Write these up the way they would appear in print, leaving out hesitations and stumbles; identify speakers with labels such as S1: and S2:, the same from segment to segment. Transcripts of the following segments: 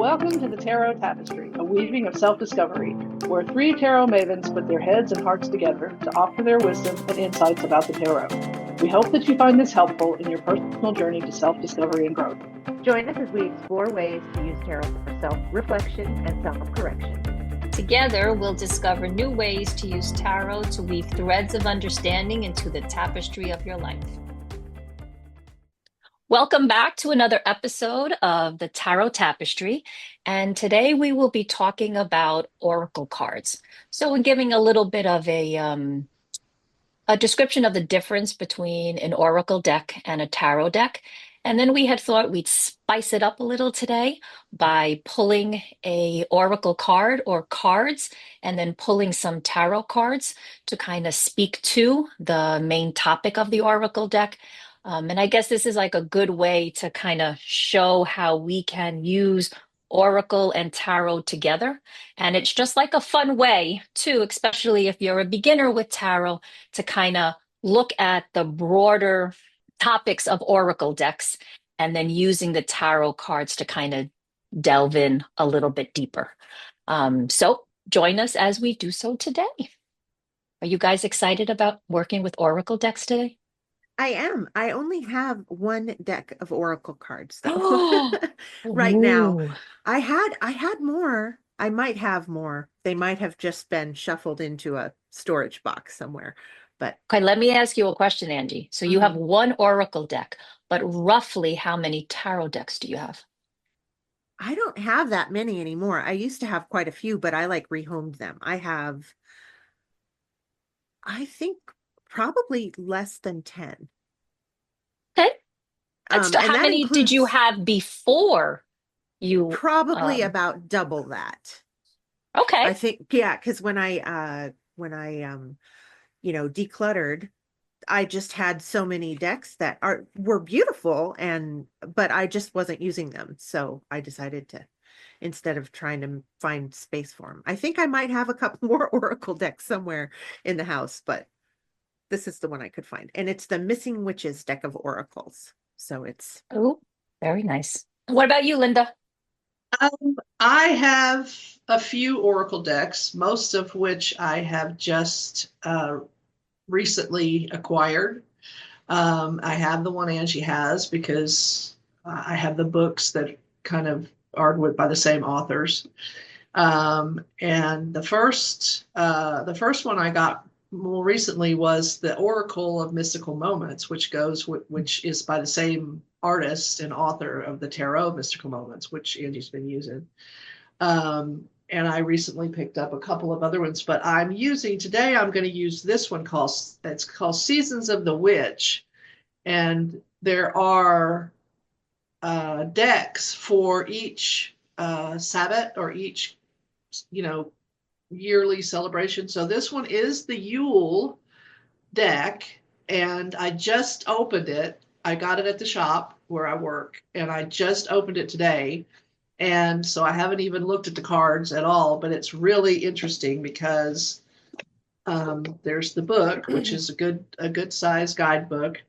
S1: Welcome to the Tarot Tapestry, a weaving of self-discovery, where three tarot mavens put their heads and hearts together to offer their wisdom and insights about the tarot. We hope that you find this helpful in your personal journey to self-discovery and growth.
S2: Join us as we explore ways to use tarot for self-reflection and self-correction.
S3: Together, we'll discover new ways to use tarot to weave threads of understanding into the tapestry of your life. Welcome back to another episode of the Tarot Tapestry. And today we will be talking about oracle cards. So we're giving a little bit of a description of the difference between an oracle deck and a tarot deck. And then we had thought we'd spice it up a little today by pulling a oracle card or cards and then pulling some tarot cards to kind of speak to the main topic of the oracle deck. And I guess this is like a good way to kind of show how we can use oracle and tarot together. And it's just like a fun way too, especially if you're a beginner with tarot, to kind of look at the broader topics of oracle decks and then using the tarot cards to kind of delve in a little bit deeper. So join us as we do so today. Are you guys excited about working with oracle decks today?
S2: I am. I only have one deck of oracle cards though. Right now.
S3: Ooh.
S2: I had more. I might have more. They might have just been shuffled into a storage box somewhere. But
S3: Okay, let me ask you a question, Angie. So you have one oracle deck, but roughly how many tarot decks do you have?
S2: I don't have that many anymore. I used to have quite a few, but I like rehomed them. I think probably less than 10.
S3: Okay. That's
S2: And
S3: how
S2: that
S3: many did you
S2: includes
S3: have before you
S2: probably about double that.
S3: okay.
S2: I think, yeah, because when I decluttered, I just had so many decks that were beautiful but I just wasn't using them. So I decided to, instead of trying to find space for them. I think I might have a couple more oracle decks somewhere in the house, but this is the one I could find. And it's the Missing Witches deck of oracles. So it's
S3: Oh, very nice. What about you, Linda?
S1: I have a few oracle decks, most of which I have just recently acquired. I have the one Angie has because I have the books that kind of are by the same authors. And the first one I got more recently was the Oracle of Mystical Moments, which is by the same artist and author of the Tarot of Mystical Moments, which Angie's been using. And I recently picked up a couple of other ones, but I'm going to use this one called Seasons of the Witch. And there are decks for each Sabbath or each, yearly celebration. So this one is the Yule deck, and I just opened it. I got it at the shop where I work, and I just opened it today. And so I haven't even looked at the cards at all, but it's really interesting because there's the book, which is a good size guidebook.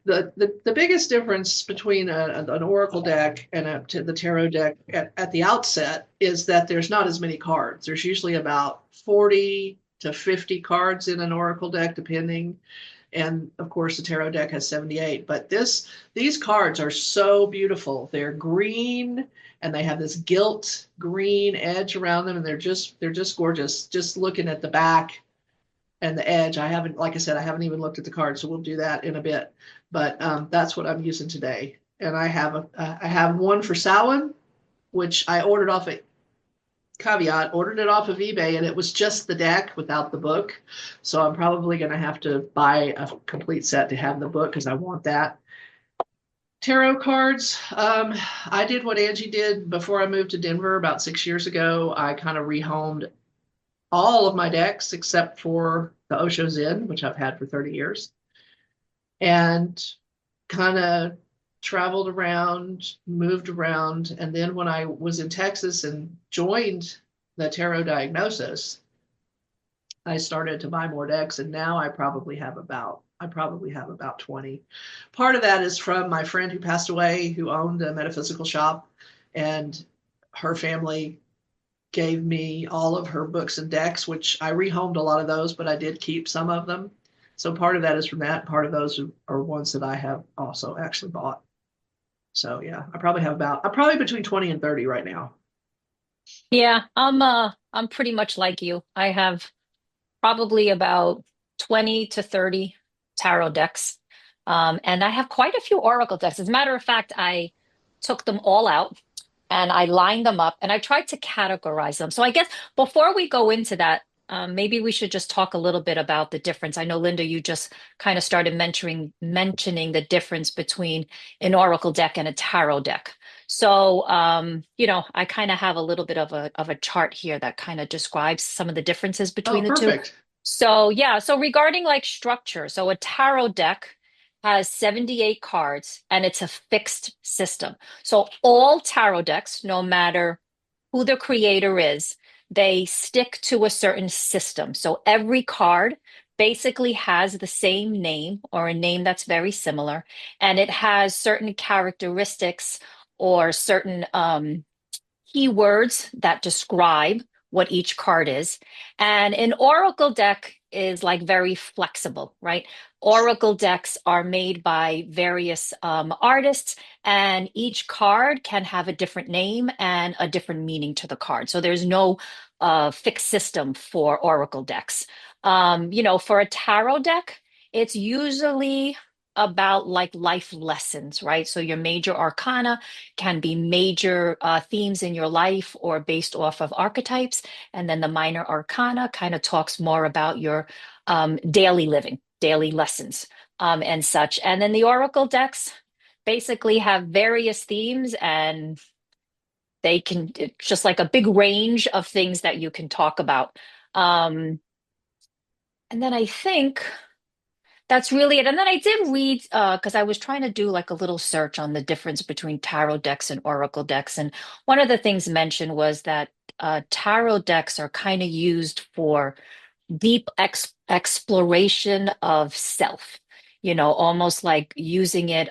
S1: The biggest difference between an oracle deck and the tarot deck at the outset is that there's not as many cards. There's usually about 40 to 50 cards in an oracle deck, depending. And of course, the tarot deck has 78. But these cards are so beautiful. They're green and they have this gilt green edge around them, and they're just gorgeous. Just looking at the back and the edge. Like I said, I haven't even looked at the card, so we'll do that in a bit. But that's what I'm using today. And I have one for Samhain, which I ordered off of eBay, and it was just the deck without the book. So I'm probably going to have to buy a complete set to have the book because I want that. Tarot cards. I did what Angie did before I moved to Denver about 6 years ago. I kind of rehomed all of my decks except for the Osho Zen, which I've had for 30 years, and kind of traveled around, moved around. And then when I was in Texas and joined the Tarot Diagnosis, I started to buy more decks, and now I probably have about 20. Part of that is from my friend who passed away, who owned a metaphysical shop, and her family gave me all of her books and decks, which I rehomed a lot of those, but I did keep some of them. So part of that is from that. Part of those are ones that I have also actually bought. So yeah, I'm probably between 20 and 30 right now.
S3: Yeah, I'm pretty much like you. I have probably about 20 to 30 tarot decks. And I have quite a few oracle decks. As a matter of fact, I took them all out and I lined them up and I tried to categorize them. So I guess before we go into that, maybe we should just talk a little bit about the difference. I know, Linda, you just kind of started mentioning the difference between an oracle deck and a tarot deck. So, I kind of have a little bit of a chart here that kind of describes some of the differences
S1: Oh,
S3: between the two.
S1: perfect.
S3: So, yeah, so regarding like structure, so a tarot deck has 78 cards and it's a fixed system. So all tarot decks, no matter who the creator is, they stick to a certain system. So every card basically has the same name or a name that's very similar, and it has certain characteristics or certain keywords that describe what each card is. And an oracle deck is like very flexible, right? Oracle decks are made by various artists, and each card can have a different name and a different meaning to the card. So there's no fixed system for oracle decks. For a tarot deck, it's usually about like life lessons, right? So your major arcana can be major themes in your life or based off of archetypes. And then the minor arcana kind of talks more about your daily living, daily lessons, and such. And then the oracle decks basically have various themes and it's just like a big range of things that you can talk about. Um, and then I think that's really it. And then I did read because I was trying to do like a little search on the difference between tarot decks and oracle decks. And one of the things mentioned was that tarot decks are kind of used for deep exploration of self, almost like using it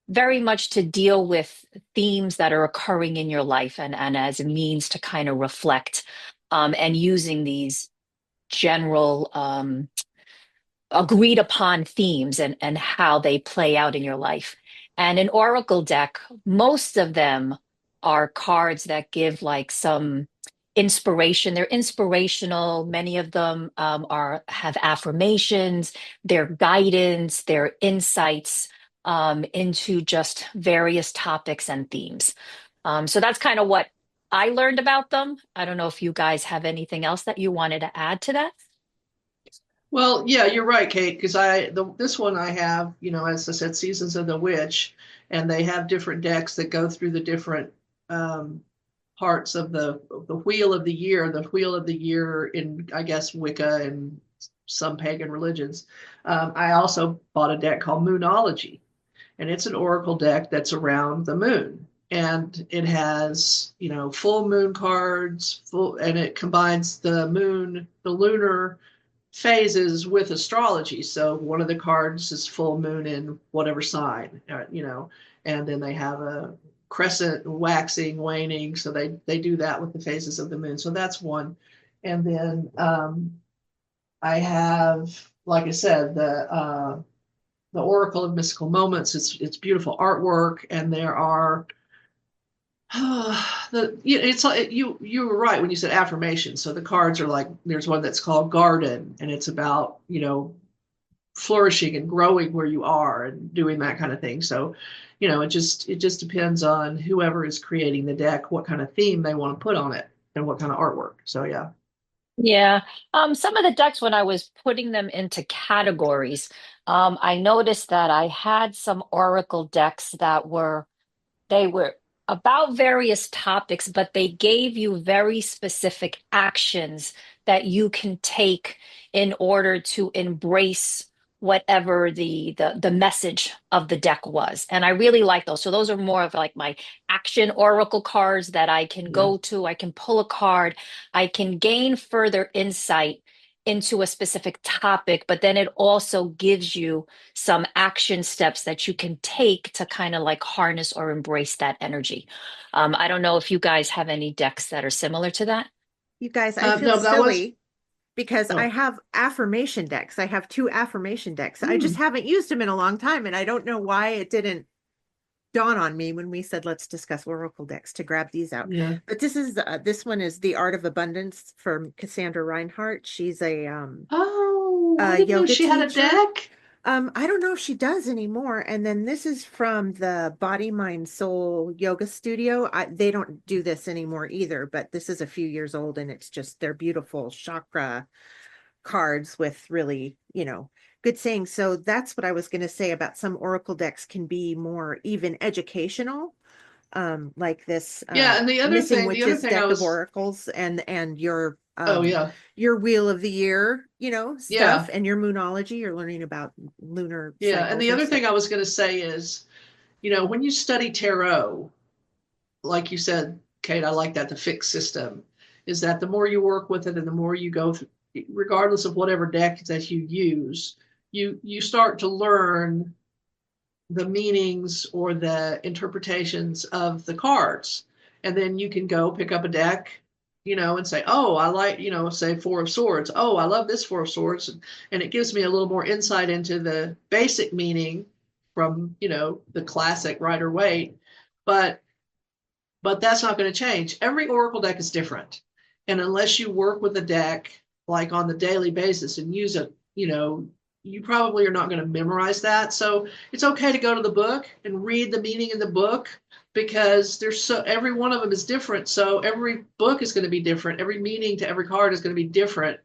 S3: very much to deal with themes that are occurring in your life and as a means to kind of reflect and using these general agreed upon themes and how they play out in your life. And an oracle deck, most of them are cards that give like some inspiration. They're inspirational. Many of them have affirmations, their guidance, their insights into just various topics and themes. So that's kind of what I learned about them. I don't know if you guys have anything else that you wanted to add to that.
S1: Well, yeah, you're right, Kate, because this one I have, as I said, Seasons of the Witch, and they have different decks that go through the different um, parts of the wheel of the year, the wheel of the year in, I guess, Wicca and some pagan religions. I also bought a deck called Moonology, and it's an oracle deck that's around the moon. And it has, full moon cards, and it combines the moon, the lunar phases with astrology. So one of the cards is full moon in whatever sign, and then they have a crescent, waxing, waning. So they do that with the phases of the moon. So that's one. And then I have, like I said, the Oracle of Mystical Moments. It's beautiful artwork, and there are you were right when you said affirmation. So the cards are like, there's one that's called Garden, and it's about flourishing and growing where you are and doing that kind of thing. So it just depends on whoever is creating the deck, what kind of theme they want to put on it and what kind of artwork. So yeah.
S3: Yeah. Some of the decks, when I was putting them into categories, I noticed that I had some Oracle decks they were about various topics, but they gave you very specific actions that you can take in order to embrace whatever the message of the deck was. And I really like those. So those are more of like my action oracle cards that I can
S1: Yeah.
S3: go to. I can pull a card. I can gain further insight into a specific topic, but then it also gives you some action steps that you can take to kind of like harness or embrace that energy. I don't know if you guys have any decks that are similar to that.
S2: You guys, I feel
S1: No, that was,
S2: silly because I
S1: oh,
S2: have affirmation decks. I have two affirmation decks. I just
S1: mm,
S2: haven't used them in a long time, and I don't know why it didn't dawn on me when we said let's discuss oracle decks to grab these out.
S1: yeah.
S2: But this one is The Art of Abundance from Cassandra Reinhardt. She's
S1: Oh, I
S2: a
S1: didn't know
S2: yoga
S1: she had a
S2: teacher.
S1: deck.
S2: I don't know if she does anymore. And then this is from the Body, Mind, Soul Yoga Studio. They don't do this anymore either, but this is a few years old and it's just they're beautiful chakra cards with really, good sayings. So that's what I was going to say about some oracle decks can be more even educational, like this
S1: Yeah, and
S2: Missing
S1: the other
S2: Witches
S1: thing I
S2: deck of
S1: was,
S2: oracles and
S1: oh yeah,
S2: your wheel of the year, stuff
S1: yeah,
S2: and your moonology. You're learning about lunar
S1: yeah. And
S2: cycles
S1: the
S2: and
S1: other
S2: stuff.
S1: thing I was going to say is, when you study tarot, like you said, Kate, I like that, the fixed system, is that the more you work with it and the more you go through, regardless of whatever deck that you use, you start to learn the meanings or the interpretations of the cards. And then you can go pick up a deck, and say, oh, I like, say Four of Swords. Oh, I love this Four of Swords. And it gives me a little more insight into the basic meaning from, the classic Rider Waite. But that's not going to change. Every Oracle deck is different. And unless you work with the deck like on the daily basis and use it, you probably are not going to memorize that. So it's okay to go to the book and read the meaning in the book because every one of them is different. So every book is going to be different. Every meaning to every card is going to be different.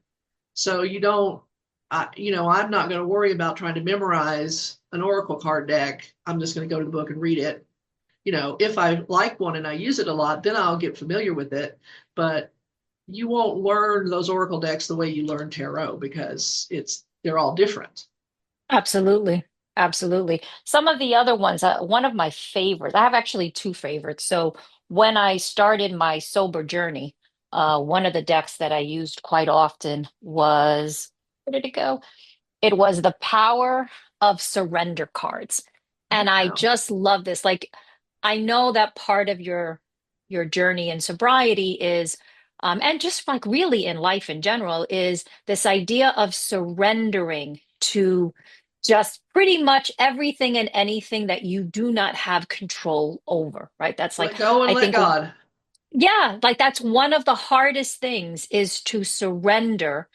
S1: So you don't, I'm not going to worry about trying to memorize an Oracle card deck. I'm just going to go to the book and read it. If I like one and I use it a lot, then I'll get familiar with it. But you won't learn those Oracle decks the way you learn tarot because they're all different.
S3: Absolutely. Absolutely. Some of the other ones, one of my favorites, I have actually two favorites. So when I started my sober journey, one of the decks that I used quite often was, where did it go? It was the Power of Surrender cards. And I
S1: Wow.
S3: just love this. Like, I know that part of your journey in sobriety is, and just like really in life in general, is this idea of surrendering to just pretty much everything and anything that you do not have control over, right? That's like,
S1: Let go and
S3: I
S1: let
S3: think,
S1: God.
S3: yeah, like that's one of the hardest things is to surrender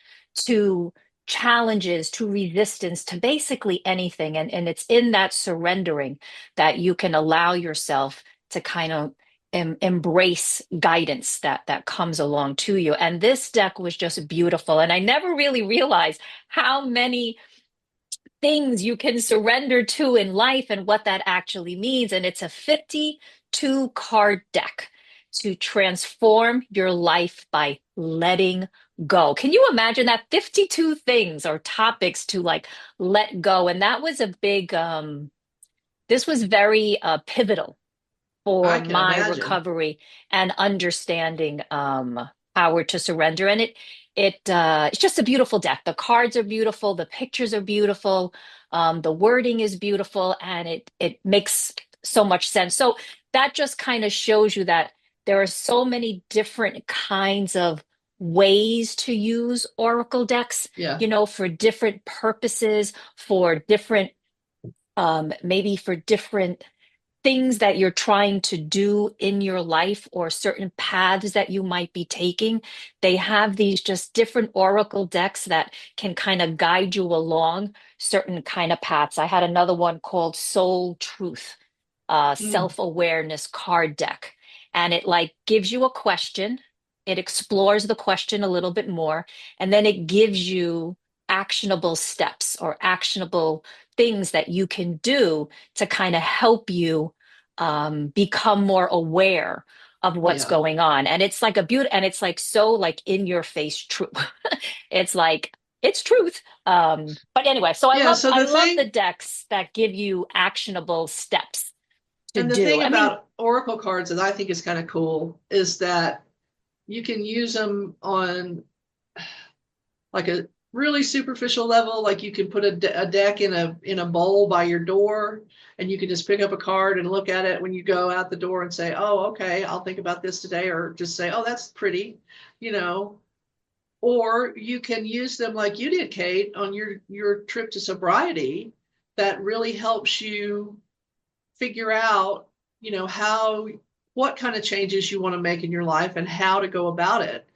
S3: to challenges, to resistance, to basically anything. And it's in that surrendering that you can allow yourself to kind of embrace guidance that comes along to you. And this deck was just beautiful. And I never really realized how many things you can surrender to in life and what that actually means. And it's a 52 card deck to transform your life by letting go. Can you imagine that? 52 things or topics to like let go. And that was a big, this was very pivotal for
S1: I can
S3: my
S1: imagine.
S3: recovery and understanding power to surrender. And it's just a beautiful deck. The cards are beautiful, the pictures are beautiful, the wording is beautiful, and it makes so much sense. So that just kind of shows you that there are so many different kinds of ways to use oracle decks,
S1: Yeah.
S3: for different purposes, for different maybe for different things that you're trying to do in your life or certain paths that you might be taking. They have these just different oracle decks that can kind of guide you along certain kind of paths. I had another one called Soul Truth,
S1: Mm,
S3: self-awareness card deck. And it like gives you a question, it explores the question a little bit more, and then it gives you actionable steps or actionable things that you can do to kind of help you become more aware of what's
S1: yeah.
S3: going on. And it's like a beauty, and it's like so like in your face truth. It's like it's truth. But anyway, so
S1: Yeah. So
S3: I
S1: the
S3: love the
S1: thing,
S3: decks that give you actionable steps to
S1: and the
S3: do.
S1: thing
S3: I mean,
S1: about Oracle cards that I think is kind of cool is that you can use them on like really superficial level, like you can put a deck in a bowl by your door, and you can just pick up a card and look at it when you go out the door and say, "Oh, okay, I'll think about this today," or just say, "Oh, that's pretty," you know. Or you can use them like you did, Kate, on your trip to sobriety. That really helps you figure out, how what kind of changes you want to make in your life and how to go about it.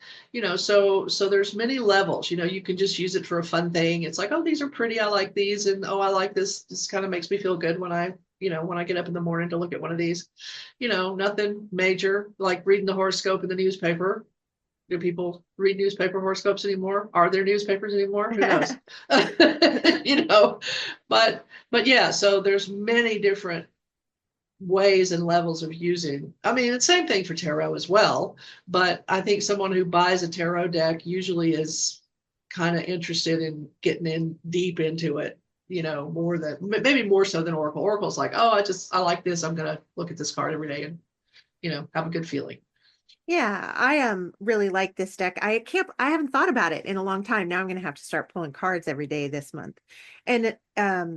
S1: So there's many levels. You can just use it for a fun thing. It's like, oh, these are pretty. I like these, and oh, I like this. This kind of makes me feel good when I get up in the morning to look at one of these. Nothing major like reading the horoscope in the newspaper. Do people read newspaper horoscopes anymore? Are there newspapers anymore? Who knows? you know, but yeah, so there's many different ways and levels of using. I mean, the same thing for tarot as well, but I think someone who buys a tarot deck usually is kind of interested in getting in deep into it, more than maybe more so than Oracle. Oracle's like, oh, I like this. I'm gonna look at this card every day and have a good feeling.
S2: Yeah, I really like this deck. I haven't thought about it in a long time. Now I'm gonna have to start pulling cards every day this month. And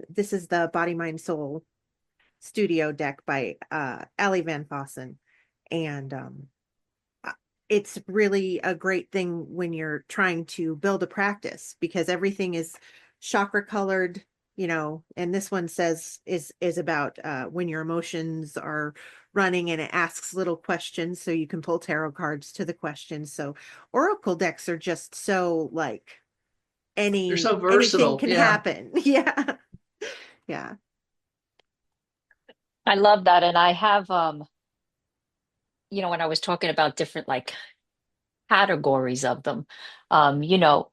S2: this is the Body Mind Soul Studio deck by Allie Van Fossen. And it's really a great thing when you're trying to build a practice because everything is chakra colored, and this one says is about when your emotions are running, and it asks little questions so you can pull tarot cards to the questions. So oracle decks are just so like
S1: They're so
S2: anything
S1: versatile.
S2: can
S1: Yeah.
S2: happen. Yeah. Yeah.
S3: I love that. And I have when I was talking about different like categories of them, um, you know,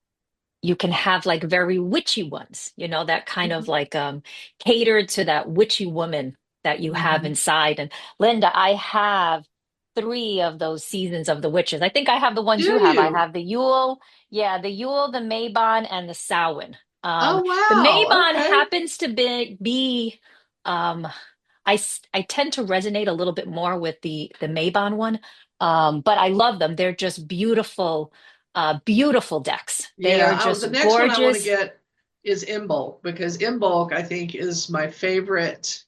S3: you can have like very witchy ones, that kind of
S1: Mhm.
S3: like cater to that witchy woman that you have
S1: Mhm.
S3: inside. And Linda, I have three of those seasons of the witches. I think I have the ones you
S1: Do
S3: have. I
S1: you?
S3: have the Yule, yeah, the Yule, the Mabon, and the Samhain.
S1: Oh,
S3: The
S1: wow.
S3: Mabon
S1: Okay.
S3: happens to be um I tend to resonate a little bit more with the Mabon one. But I love them. They're just beautiful, beautiful decks. They are
S1: Yeah. The
S3: just
S1: next one I want to
S3: gorgeous.
S1: get is Imbolc, because Imbolc I think is my favorite,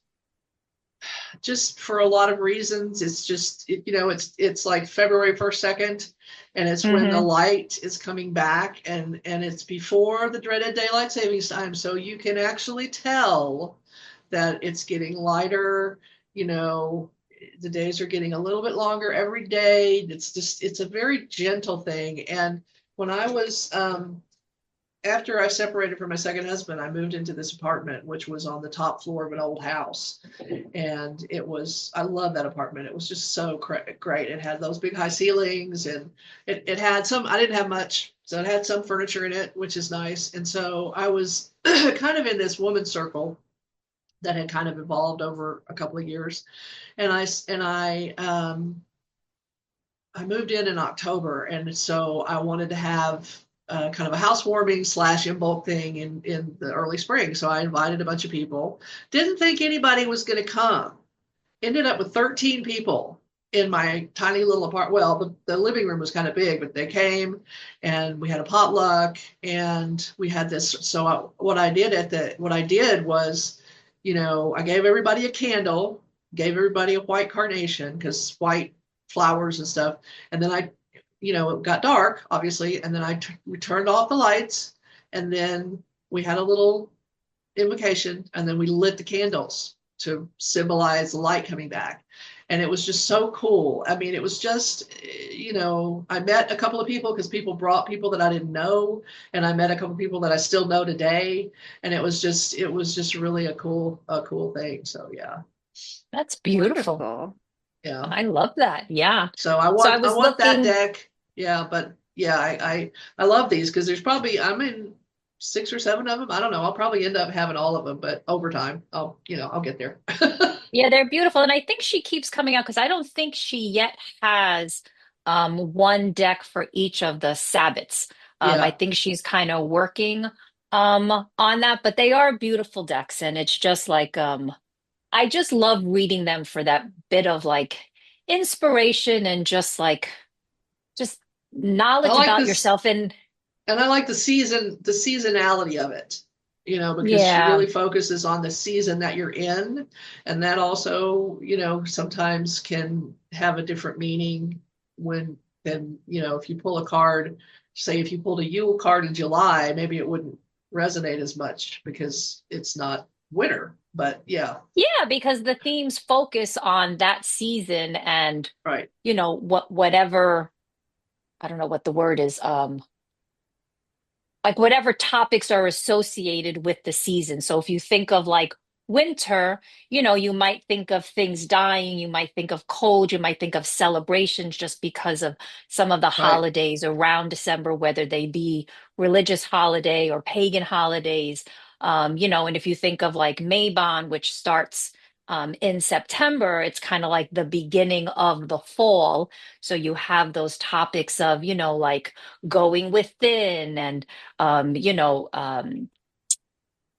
S1: just for a lot of reasons. It's just it's like February 1st, 2nd, and it's when the
S3: Hmm.
S1: light is coming back, and it's before the dreaded daylight savings time, so you can actually tell that it's getting lighter. you know the days are getting a little bit longer every day. It's a very gentle thing. And when I was after I separated from my second husband, I moved into this apartment, which was on the top floor of an old house. And I love that apartment. It was just so great. It had those big high ceilings, and it had I didn't have much. So it had some furniture in it, which is nice. And so I was kind of in this woman's circle that had kind of evolved over a couple of years. And I moved in October, and so I wanted to have kind of a housewarming slash in bulk thing in the early spring. So I invited a bunch of people. Didn't think anybody was going to come. Ended up with 13 people in my tiny little apartment. Well, the living room was kind of big, but they came, and we had a potluck, and we had this. So what I did was, I gave everybody a candle, gave everybody a white carnation, because white flowers and stuff. And then it got dark, obviously, and then we turned off the lights, and then we had a little invocation, and then we lit the candles to symbolize the light coming back. And it was just so cool. I mean, it was just, I met a couple of people because people brought people that I didn't know, and I met a couple of people that I still know today. And it was just really a cool thing. So yeah.
S3: That's beautiful.
S2: Wonderful.
S1: Yeah.
S3: I love that. Yeah.
S1: So I
S3: So I
S1: want I
S3: was
S1: want that
S3: looking.
S1: deck. Yeah, but yeah, I love these because I'm in 6 or 7 of them. I don't know. I'll probably end up having all of them, but over time, I'll get there.
S3: Yeah, they're beautiful. And I think she keeps coming out because I don't think she yet has one deck for each of the Sabbats. I
S1: Yeah.
S3: think she's kind of working on that, but they are beautiful decks. And it's just like I just love reading them for that bit of like inspiration and just
S1: I
S3: knowledge
S1: like
S3: about
S1: this.
S3: yourself. And
S1: And I like the seasonality of it, because she
S3: Yeah.
S1: really focuses on the season that you're in. And that also, sometimes can have a different meaning when, then, if you pull a card, say if you pulled a Yule card in July, maybe it wouldn't resonate as much because it's not winter. But yeah,
S3: Yeah, because the themes focus on that season and,
S1: right.
S3: whatever, I don't know what the word is, like whatever topics are associated with the season. So if you think of like winter, you might think of things dying, you might think of cold, you might think of celebrations just because of some of the
S1: Right.
S3: holidays around December, whether they be religious holiday or pagan holidays. And if you think of like Mabon, which starts in September, it's kind of like the beginning of the fall. So you have those topics of, like going within and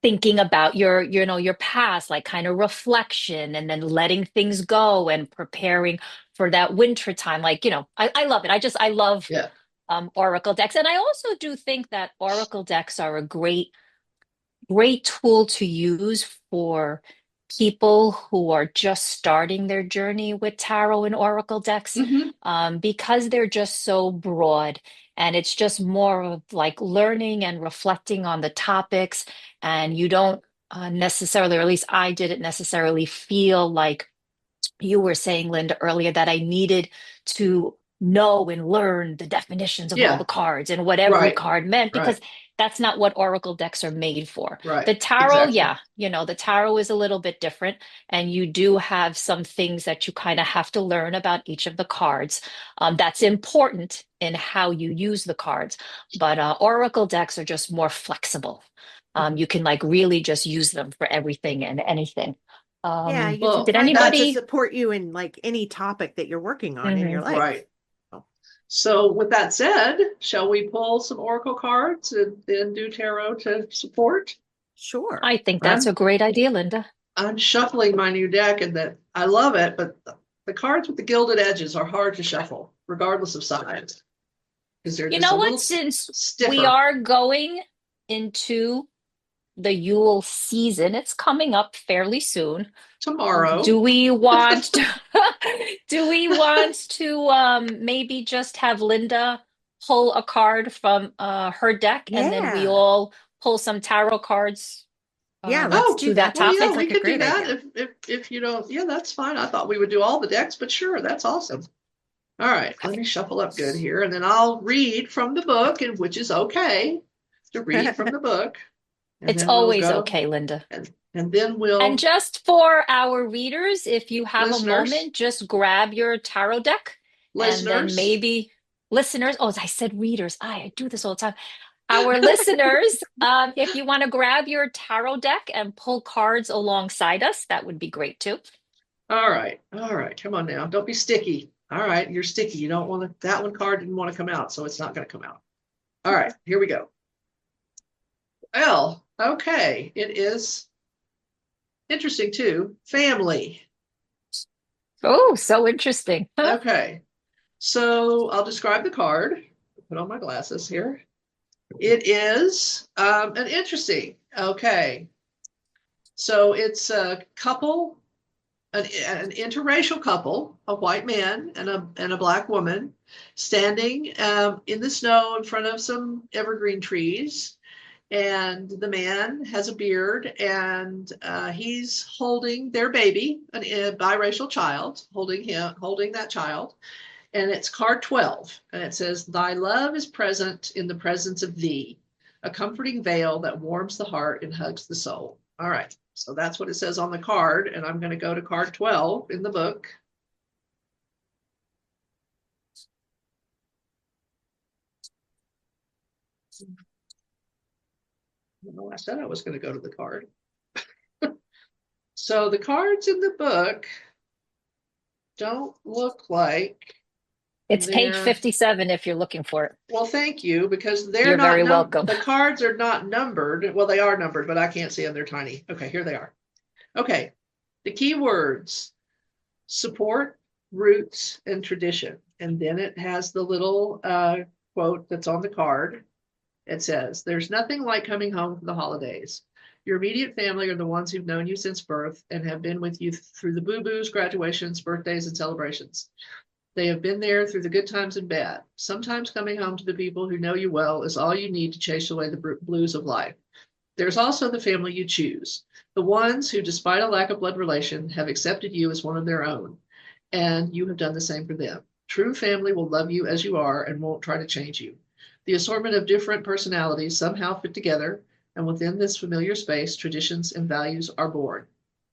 S3: thinking about your past, like kind of reflection and then letting things go and preparing for that winter time. Like, I love it. I love
S1: Yeah.
S3: Oracle decks. And I also do think that Oracle decks are a great tool to use for people who are just starting their journey with tarot and oracle decks,
S1: Hmm.
S3: because they're just so broad and it's just more of like learning and reflecting on the topics. And you don't necessarily, or at least I didn't necessarily feel like you were saying, Linda, earlier that I needed to know and learn the definitions of all
S1: Yeah.
S3: the cards and what every
S1: Right.
S3: card meant, because
S1: Right.
S3: that's not what oracle decks are made for.
S1: Right.
S3: The tarot,
S1: Exactly.
S3: yeah, the tarot is a little bit different, and you do have some things that you kind of have to learn about each of the cards. That's important in how you use the cards, but oracle decks are just more flexible. You can like really just use them for everything and anything.
S2: Yeah,
S3: Um,
S2: you can
S1: Well,
S3: did
S2: find them to
S1: that's
S3: anybody?
S2: support you in like any topic that you're working on in your
S3: Mhm.
S2: life.
S1: right.
S2: Oh,
S1: So with that said, shall we pull some oracle cards and then do tarot to support?
S2: sure.
S3: I think that's a
S1: I'm
S3: great idea, Linda.
S1: I'm shuffling my new deck, and that I love it, but the cards with the gilded edges are hard to shuffle, regardless of size, because they're
S3: You
S1: just
S3: know
S1: a
S3: what?
S1: little
S3: Since we
S1: stiffer.
S3: are going into the Yule season, it's coming up fairly soon. Do
S1: Tomorrow.
S3: we want to, do we want to maybe just have Linda pull a card from her deck and then we
S2: Yeah.
S3: all pull some tarot cards
S2: Yeah, let's
S1: Oh,
S2: do
S3: to that
S2: that.
S1: well,
S2: That
S1: yeah,
S2: sounds
S3: topic?
S1: we
S2: like a
S1: could do
S2: great
S1: that
S2: idea.
S1: if you don't. Yeah, that's fine. I thought we would do all the decks, but sure, that's awesome. All right, let me shuffle up good here, and then I'll read from the book, and which is okay to read from the book, and
S3: It's
S1: then we'll
S3: always
S1: go,
S3: okay, Linda.
S1: and then
S3: And
S1: we'll,
S3: just for our readers, if you have a
S1: listeners,
S3: moment, just grab your tarot deck and then
S1: listeners.
S3: maybe listeners. Oh, I said readers. I do this all the time. Our listeners, if you want to grab your tarot deck and pull cards alongside us, that would be great too.
S1: All right, come on now, don't be sticky. All right, you're sticky. You don't want to. That one card didn't want to come out, so it's not going to come out. All right, here we go. Well, okay, it is interesting too. Family.
S3: Oh, so interesting.
S1: Okay, so I'll describe the card. Put on my glasses here. It is an interesting. Okay, so it's a couple, an interracial couple, a white man and a black woman, standing in the snow in front of some evergreen trees. And the man has a beard, and he's holding their baby, a biracial child, holding that child. And it's card 12, and it says, "Thy love is present in the presence of thee, a comforting veil that warms the heart and hugs the soul." All right, so that's what it says on the card, and I'm going to go to card 12 in the book. Well, I said I was going to go to the card. So the cards in the book don't look like
S3: It's page
S1: they're,
S3: 57 if you're looking for it.
S1: well, thank you, because they're
S3: You're
S1: not
S3: very welcome.
S1: the cards are not numbered. Well, they are numbered, but I can't see them. They're tiny. Okay, here they are. Okay, the key words: support, roots, and tradition. And then it has the little quote that's on the card. It says, there's nothing like coming home for the holidays. Your immediate family are the ones who've known you since birth and have been with you through the boo-boos, graduations, birthdays, and celebrations. They have been there through the good times and bad. Sometimes coming home to the people who know you well is all you need to chase away the blues of life. There's also the family you choose, the ones who, despite a lack of blood relation, have accepted you as one of their own, and you have done the same for them. True family will love you as you are and won't try to change you. The assortment of different personalities somehow fit together, and within this familiar space, traditions and values are born.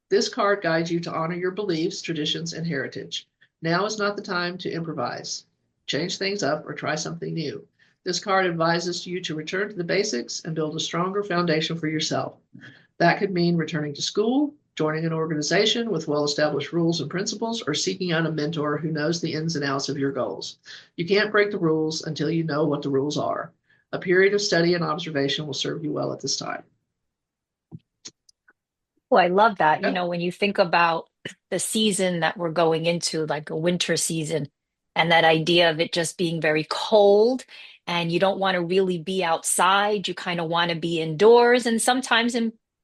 S1: This card guides you to honor your beliefs, traditions, and heritage. Now is not the time to improvise, change things up, or try something new. This card advises you to return to the basics and build a stronger foundation for yourself. That could mean returning to school, joining an organization with well-established rules and principles, or seeking out a mentor who knows the ins and outs of your goals. You can't break the rules until you know what the rules are. A period of study and observation will serve you well at this time.
S3: Well, I love that.
S1: Yep.
S3: When you think about the season that we're going into, like a winter season, and that idea of it just being very cold, and you don't want to really be outside, you kind of want to be indoors. And sometimes,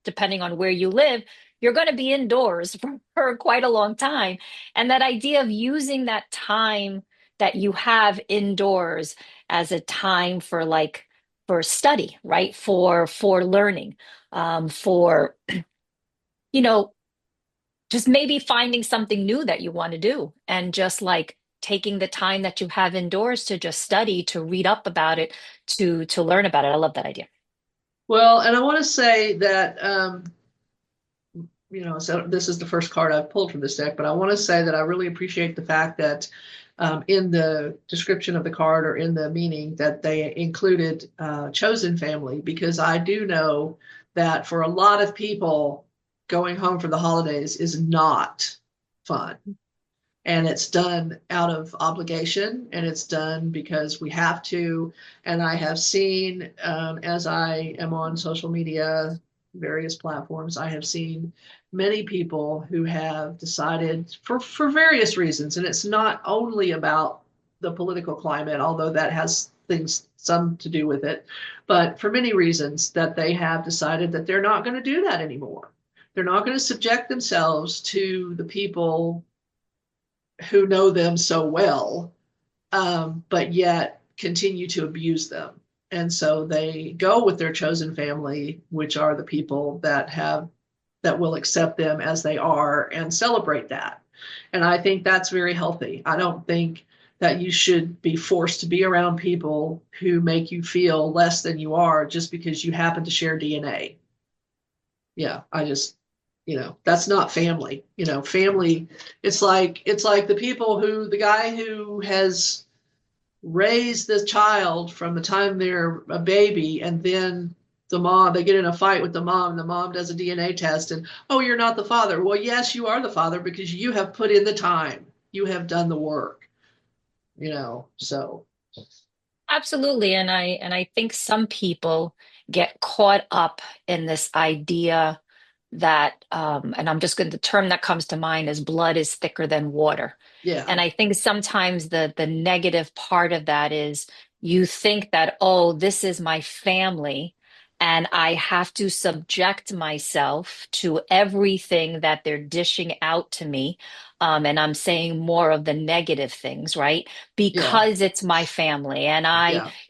S3: depending on where you live, you're going to be indoors for quite a long time. And that idea of using that time that you have indoors as a time for for study, right? For learning, for you know, just maybe finding something new that you want to do and just like taking the time that you have indoors to just study, to read up about it, to learn about it. I love that idea.
S1: Well, and I want to say that so this is the first card I've pulled from this deck, but I want to say that I really appreciate the fact that in the description of the card or in the meaning that they included chosen family, because I do know that for a lot of people, going home for the holidays is not fun. And it's done out of obligation, and it's done because we have to. And I have seen, as I am on social media, various platforms, I have seen many people who have decided for various reasons, and it's not only about the political climate, although that has things some to do with it, but for many reasons that they have decided that they're not going to do that anymore. They're not going to subject themselves to the people who know them so well, but yet continue to abuse them. And so they go with their chosen family, which are the people that will accept them as they are and celebrate that. And I think that's very healthy. I don't think that you should be forced to be around people who make you feel less than you are just because you happen to share DNA. Yeah, I just, that's not family. Family, it's like the guy who has raised the child from the time they're a baby, and then they get in a fight with the mom, and the mom does a DNA test, and, oh, you're not the father. Well, yes, you are the father because you have put in the time. You have done the work, so
S3: Absolutely. And I think some people get caught up in this idea that and I'm just going the term that comes to mind is blood is thicker than water.
S1: yeah,
S3: And I think sometimes the negative part of that is you think that, oh, this is my family and I have to subject myself to everything that they're dishing out to me. And I'm saying more of the negative things, right?
S1: yeah,
S3: Because it's my family. And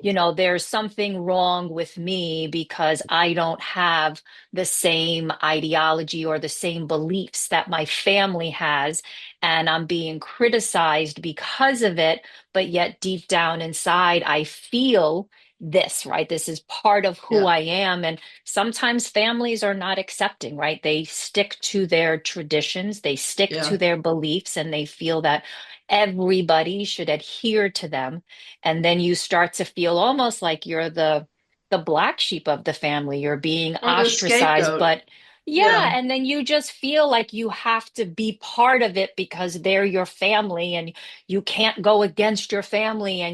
S1: yeah,
S3: there's something wrong with me because I don't have the same ideology or the same beliefs that my family has, and I'm being criticized because of it, but yet deep down inside, I feel this, right? This is part of who
S1: yeah,
S3: I am. And sometimes families are not accepting, right? They stick to their traditions, they stick to
S1: yeah.
S3: their beliefs, and they feel that everybody should adhere to them. And then you start to feel almost like you're the black sheep of the family. You're being
S1: Or the
S3: ostracized,
S1: scapegoat.
S3: but
S1: Yeah,
S3: yeah, and then you just feel like you have to be part of it because they're your family and you can't go against your family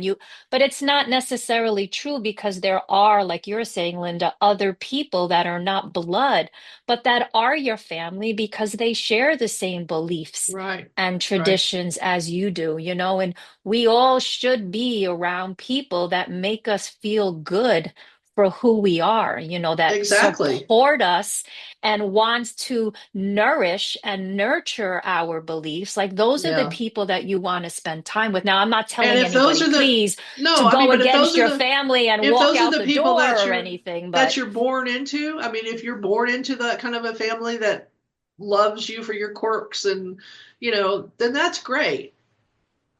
S3: but it's not necessarily true because there are, like you're saying, Linda, other people that are not blood, but that are your family because they share the same beliefs
S1: right,
S3: and
S1: right.
S3: traditions as you do, and we all should be around people that make us feel good for who we are, that
S1: Exactly.
S3: support us and wants to nourish and nurture our beliefs. Like those are the
S1: Yeah.
S3: people that you want to spend time with. Now, I'm not
S1: And
S3: telling
S1: if those
S3: anybody,
S1: are the,
S3: please,
S1: no,
S3: to
S1: I mean,
S3: go
S1: but
S3: against your family and
S1: if
S3: walk
S1: those are
S3: out
S1: the
S3: the
S1: people
S3: door or anything,
S1: that
S3: but
S1: you're born into, I mean, if you're born into that kind of a family that loves you for your quirks and, then that's great.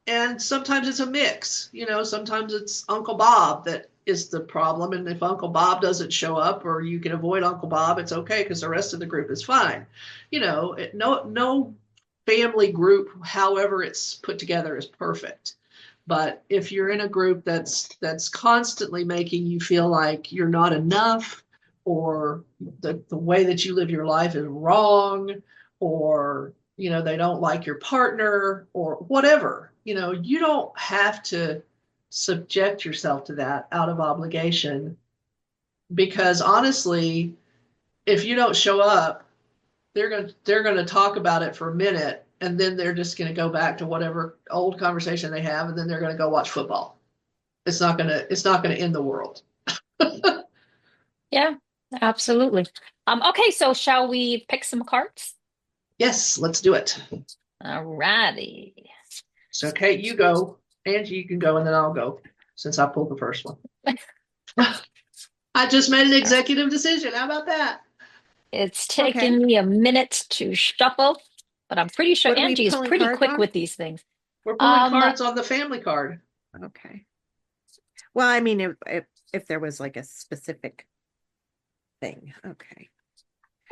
S1: And sometimes it's a mix, sometimes it's Uncle Bob that is the problem. And if Uncle Bob doesn't show up or you can avoid Uncle Bob, it's okay because the rest of the group is fine. No family group, however it's put together, is perfect. But if you're in a group that's constantly making you feel like you're not enough, or the way that you live your life is wrong, or they don't like your partner or whatever, you don't have to subject yourself to that out of obligation, because honestly, if you don't show up, they're going to talk about it for a minute, and then they're just going to go back to whatever old conversation they have, and then they're going to go watch football. It's not going to end the world.
S3: yeah, absolutely. Okay, so shall we pick some cards?
S1: Yes, let's do it.
S3: All righty.
S1: So Kate, you go. Angie, you can go, and then I'll go since I pulled the first one. I just made an executive decision. How about that?
S3: It's
S2: Okay.
S3: taken me a minute to shuffle, but I'm pretty sure
S2: What are we
S3: Angie is
S2: pulling
S3: pretty
S2: cards
S3: quick
S2: on?
S3: with these things.
S1: We're pulling
S3: Um,
S1: cards on the family card.
S2: Okay. Well, I mean, if there was like a specific thing. Okay.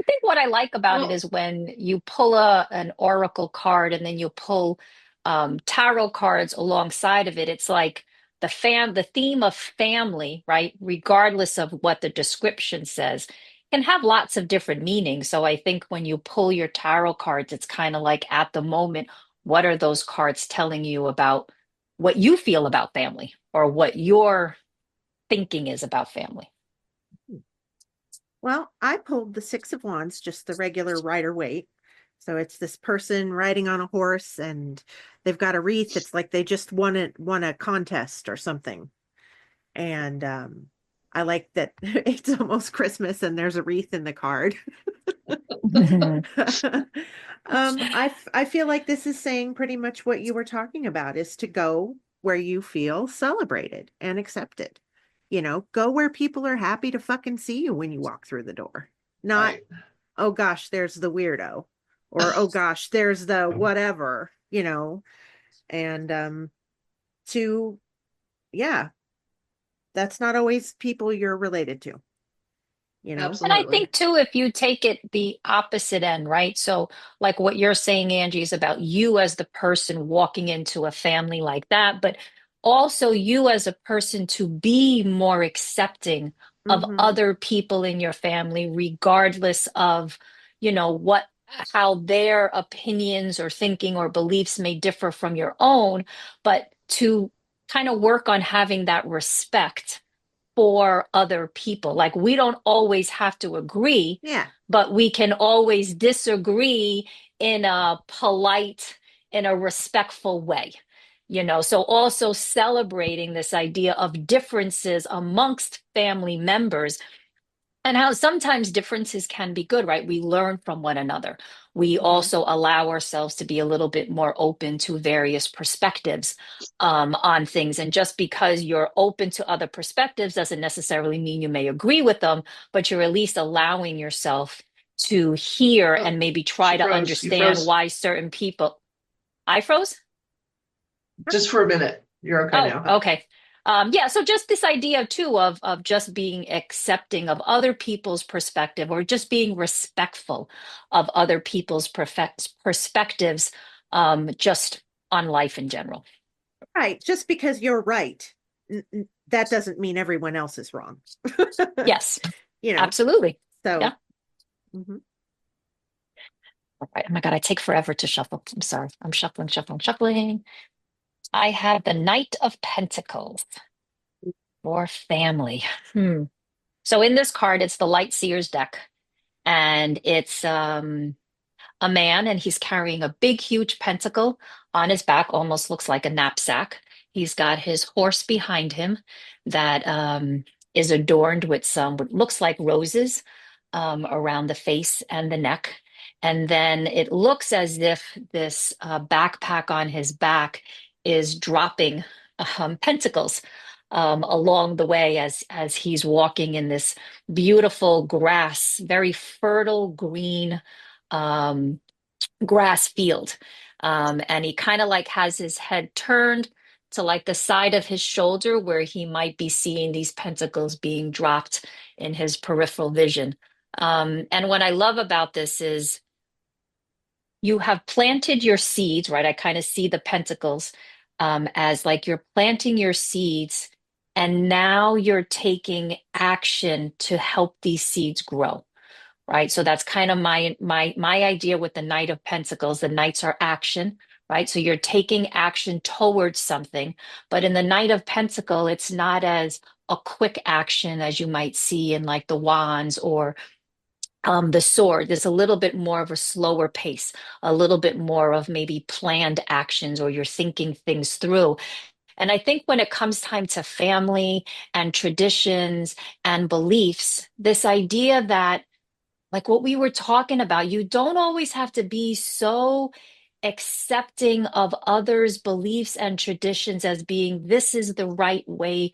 S3: I think what I like about it
S1: Well,
S3: is when you pull an oracle card and then you pull tarot cards alongside of it. It's like the theme of family, right? Regardless of what the description says, can have lots of different meanings. So I think when you pull your tarot cards, it's kind of like at the moment, what are those cards telling you about what you feel about family or what your thinking is about family?
S2: Well, I pulled the Six of Wands, just the regular rider waite. So it's this person riding on a horse and they've got a wreath. It's like they just won a contest or something. And I like that it's almost Christmas and there's a wreath in the card. I feel like this is saying pretty much what you were talking about, is to go where you feel celebrated and accepted. Go where people are happy to fucking see you when you walk through the door. Not,
S1: right.
S2: oh gosh, there's the weirdo, or oh gosh, there's the whatever, and to yeah, that's not always people you're related to.
S3: And I
S1: Absolutely.
S3: think too, if you take it the opposite end, right? So, like what you're saying, Angie, is about you as the person walking into a family like that, but also you as a person to be more accepting of
S2: Mm-hmm.
S3: other people in your family, regardless of, how their opinions or thinking or beliefs may differ from your own, but to kind of work on having that respect for other people. Like we don't always have to agree,
S2: Yeah.
S3: but we can always disagree in a polite, in a respectful way. So also celebrating this idea of differences amongst family members and how sometimes differences can be good, right? We learn from one another. We
S2: Mm-hmm.
S3: also allow ourselves to be a little bit more open to various perspectives on things. And just because you're open to other perspectives doesn't necessarily mean you may agree with them, but you're at least allowing yourself to hear
S1: Oh,
S3: and maybe try
S1: she
S3: to
S1: froze. You
S3: understand
S1: froze
S3: why certain people. I froze?
S1: just for a minute. You're okay
S3: Oh,
S1: now.
S3: okay. Yeah, so just this idea too of just being accepting of other people's perspective or just being respectful of other people's perspectives, just on life in general.
S2: Right. Just because you're right, that doesn't mean everyone else is wrong.
S3: Yes,
S2: you know,
S3: absolutely. Yeah.
S2: so mhm.
S3: All right. Oh my God, I take forever to shuffle. I'm sorry. I'm shuffling, shuffling, shuffling. I have the Knight of Pentacles for family. So in this card, it's the Light Seers deck, and it's a man and he's carrying a big, huge pentacle on his back, almost looks like a knapsack. He's got his horse behind him that is adorned with some what looks like roses around the face and the neck. And then it looks as if this backpack on his back is dropping pentacles along the way as he's walking in this beautiful grass, very fertile green um, grass field. And he kind of like has his head turned to like the side of his shoulder where he might be seeing these pentacles being dropped in his peripheral vision. And what I love about this is you have planted your seeds, right? I kind of see the pentacles as like you're planting your seeds, and now you're taking action to help these seeds grow, right? So that's kind of my idea with the Knight of Pentacles. The knights are action, right? So you're taking action towards something, but in the Knight of Pentacle, it's not as a quick action as you might see in like the wands or the sword. There's a little bit more of a slower pace, a little bit more of maybe planned actions, or you're thinking things through. And I think when it comes time to family and traditions and beliefs, this idea that, like what we were talking about, you don't always have to be so accepting of others' beliefs and traditions as being this is the right way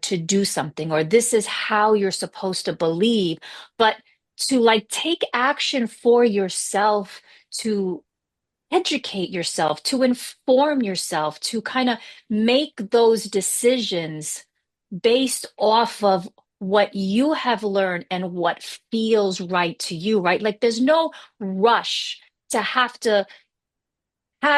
S3: to do something, or this is how you're supposed to believe, but to like take action for yourself, to educate yourself, to inform yourself, to kind of make those decisions based off of what you have learned and what feels right to you, right? Like there's no rush to have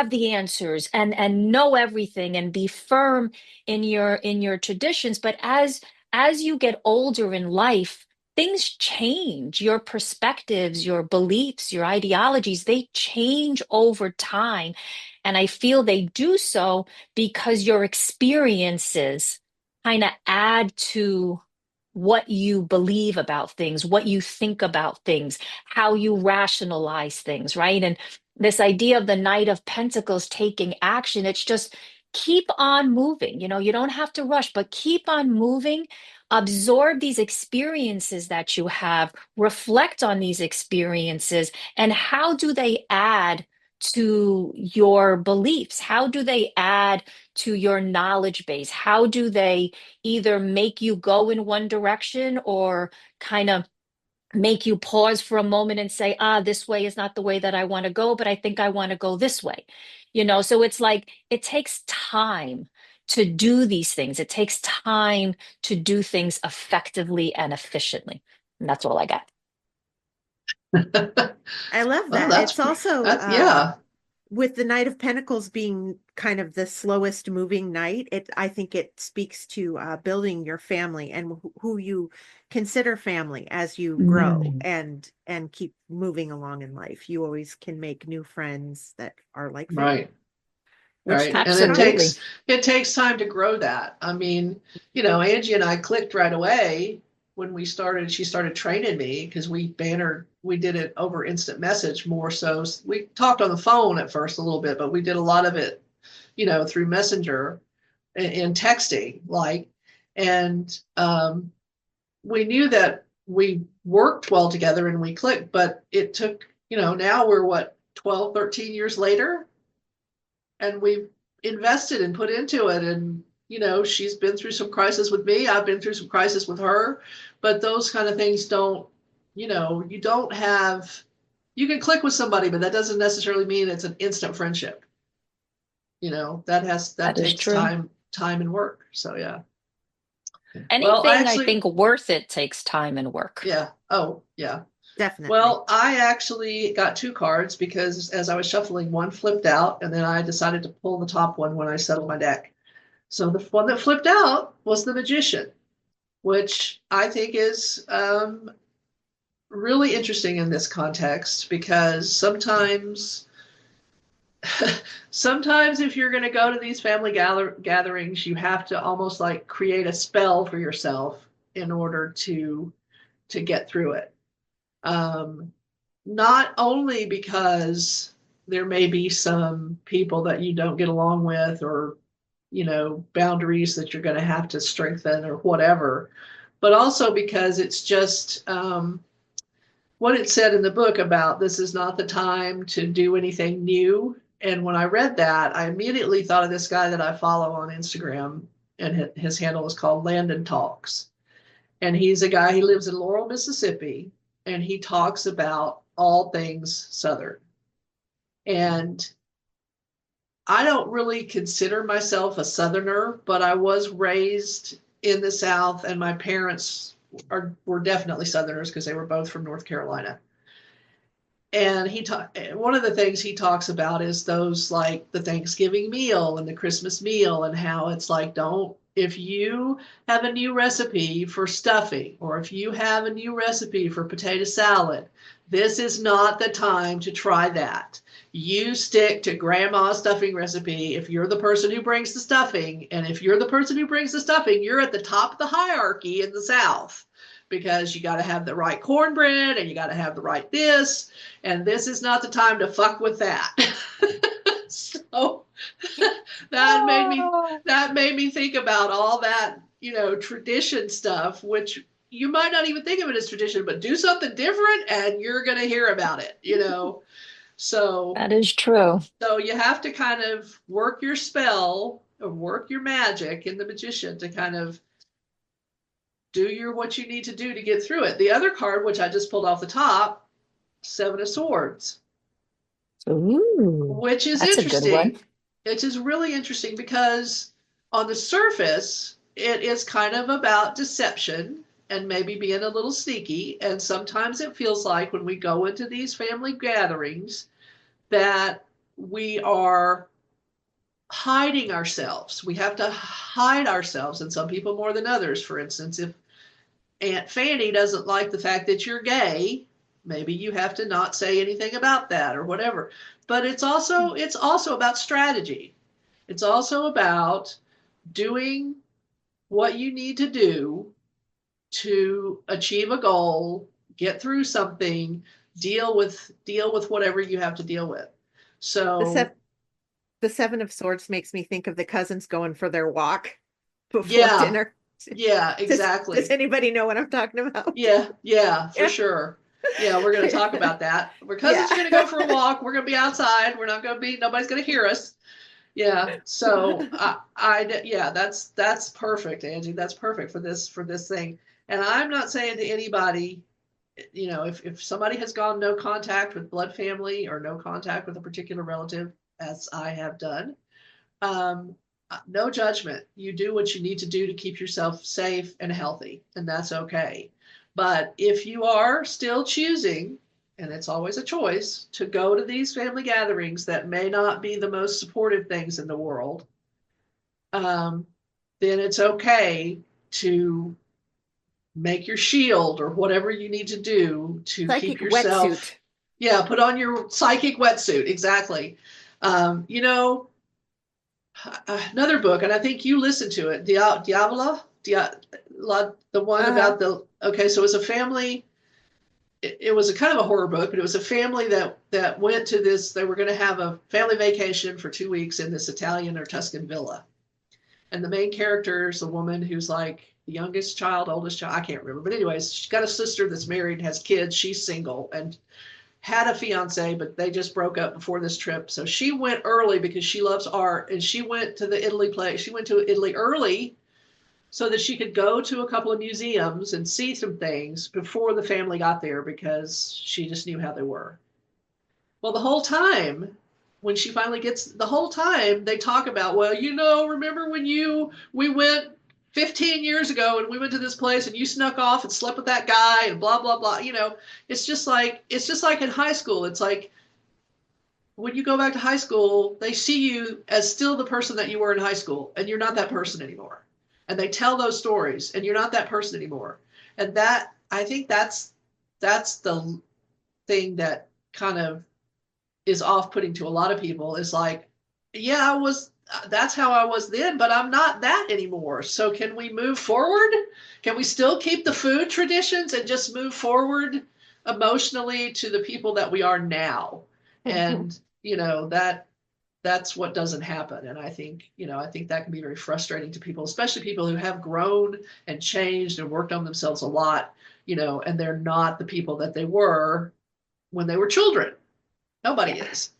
S3: the answers and know everything and be firm in your traditions, but as you get older in life, things change. Your perspectives, your beliefs, your ideologies, they change over time, and I feel they do so because your experiences kind of add to what you believe about things, what you think about things, how you rationalize things, right? And this idea of the Knight of Pentacles taking action, it's just keep on moving. You know, you don't have to rush, but keep on moving. Absorb these experiences that you have, reflect on these experiences, and how do they add to your beliefs? How do they add to your knowledge base? How do they either make you go in one direction or kind of make you pause for a moment and say, this way is not the way that I want to go, but I think I want to go this way. You know, so it's like it takes time to do these things. It takes time to do things effectively and efficiently. And that's all I got.
S2: I love
S1: Well,
S2: that. It's also
S1: yeah,
S2: with the Knight of Pentacles being kind of the slowest moving knight, I think it speaks to building your family and who you consider family as you grow
S3: Mm.
S2: and keep moving along in life. You always can make new friends that are like family,
S1: right.
S2: which
S1: Right. And
S2: takes
S3: Absolutely.
S2: time.
S1: it takes time to grow that. I mean, Angie and I clicked right away when she started training me because we did it over instant message more so. We talked on the phone at first a little bit, but we did a lot of it, through Messenger and texting, and we knew that we worked well together and we clicked, but it took, now we're what, 12, 13 years later, and we've invested and put into it. And she's been through some crisis with me, I've been through some crisis with her, but those kind of things don't, you don't have, you can click with somebody, but that doesn't necessarily mean it's an instant friendship. That
S3: That is
S1: takes
S3: true.
S1: time and work. So yeah. Well, I
S3: Anything I
S1: actually,
S3: think worth it takes time and work.
S1: yeah, oh yeah.
S2: Definitely.
S1: Well, I actually got two cards because as I was shuffling, one flipped out, and then I decided to pull the top one when I settled my deck. So the one that flipped out was the Magician, which I think is really interesting in this context because sometimes if you're going to go to these family gatherings, you have to almost like create a spell for yourself in order to get through it. Um, Not only because there may be some people that you don't get along with or boundaries that you're going to have to strengthen or whatever, but also because it's just what it said in the book about this is not the time to do anything new. And when I read that, I immediately thought of this guy that I follow on Instagram, and his handle is called Landon Talks. And he's a guy, he lives in Laurel, Mississippi, and he talks about all things Southern. And I don't really consider myself a Southerner, but I was raised in the South, and my parents were definitely Southerners because they were both from North Carolina. And one of the things he talks about is those, like the Thanksgiving meal and the Christmas meal, and how it's like, if you have a new recipe for stuffing, or if you have a new recipe for potato salad, this is not the time to try that. You stick to grandma's stuffing recipe if you're the person who brings the stuffing. And if you're the person who brings the stuffing, you're at the top of the hierarchy in the South, because you got to have the right cornbread and you got to have the right this. And this is not the time to fuck with that. So that made me think about all that, tradition stuff, which you might not even think of it as tradition, but do something different and you're going to hear about it. So
S3: That is true.
S1: you have to kind of work your spell or work your magic in the magician to kind of do what you need to do to get through it. The other card, which I just pulled off the top, Seven of Swords,
S3: Ooh,
S1: which is
S3: that's a good one.
S1: interesting. It is really interesting because on the surface, it is kind of about deception and maybe being a little sneaky. And sometimes it feels like when we go into these family gatherings that we are hiding ourselves. We have to hide ourselves, and some people more than others. For instance, if Aunt Fanny doesn't like the fact that you're gay, maybe you have to not say anything about that or whatever. But it's also about strategy. It's also about doing what you need to do to achieve a goal, get through something, deal with whatever you have to deal with.
S2: The
S1: So
S2: the Seven of Swords makes me think of the cousins going for their walk before
S1: yeah,
S2: dinner.
S1: yeah,
S2: Does
S1: exactly.
S2: anybody know what I'm talking about?
S1: Yeah, for
S2: Yeah.
S1: sure. Yeah, we're going to talk about that. We're cousins
S2: Yeah.
S1: are going to go for a walk. We're going to be outside. We're not going to be, nobody's going to hear us. Yeah. So yeah, that's perfect, Angie. That's perfect for this thing. And I'm not saying to anybody, if somebody has gone no contact with blood family or no contact with a particular relative, as I have done, um, no judgment. You do what you need to do to keep yourself safe and healthy, and that's okay. But if you are still choosing, and it's always a choice, to go to these family gatherings that may not be the most supportive things in the world, um, then it's okay to make your shield or whatever you need to do to keep
S2: Psychic
S1: yourself.
S2: wetsuit.
S1: Yeah, put on your psychic wetsuit. Exactly. You know, another book, and I think you listened to it, the one
S2: Uh-huh.
S1: about okay, so it was a family. It was a kind of a horror book, but it was a family that went to this. They were going to have a family vacation for 2 weeks in this Italian or Tuscan villa, and the main character is a woman who's like the youngest child, oldest child. I can't remember, but anyways, she's got a sister that's married, has kids. She's single, and had a fiance, but they just broke up before this trip. So she went early because she loves art, and she went to the Italy place. She went to Italy early so that she could go to a couple of museums and see some things before the family got there because she just knew how they were. Well, the whole time, when she finally gets, the whole time they talk about, well, remember when we went 15 years ago and we went to this place and you snuck off and slept with that guy and blah, blah, blah. It's just like in high school. It's like when you go back to high school, they see you as still the person that you were in high school, and you're not that person anymore. And they tell those stories, and you're not that person anymore. And I think that's the thing that kind of is off-putting to a lot of people, is like, yeah, that's how I was then, but I'm not that anymore. So can we move forward? Can we still keep the food traditions and just move forward emotionally to the people that we are now? And that that's what doesn't happen. And I think, I think that can be very frustrating to people, especially people who have grown and changed and worked on themselves a lot, and they're not the people that they were when they were children. Nobody
S2: Yeah.
S1: is.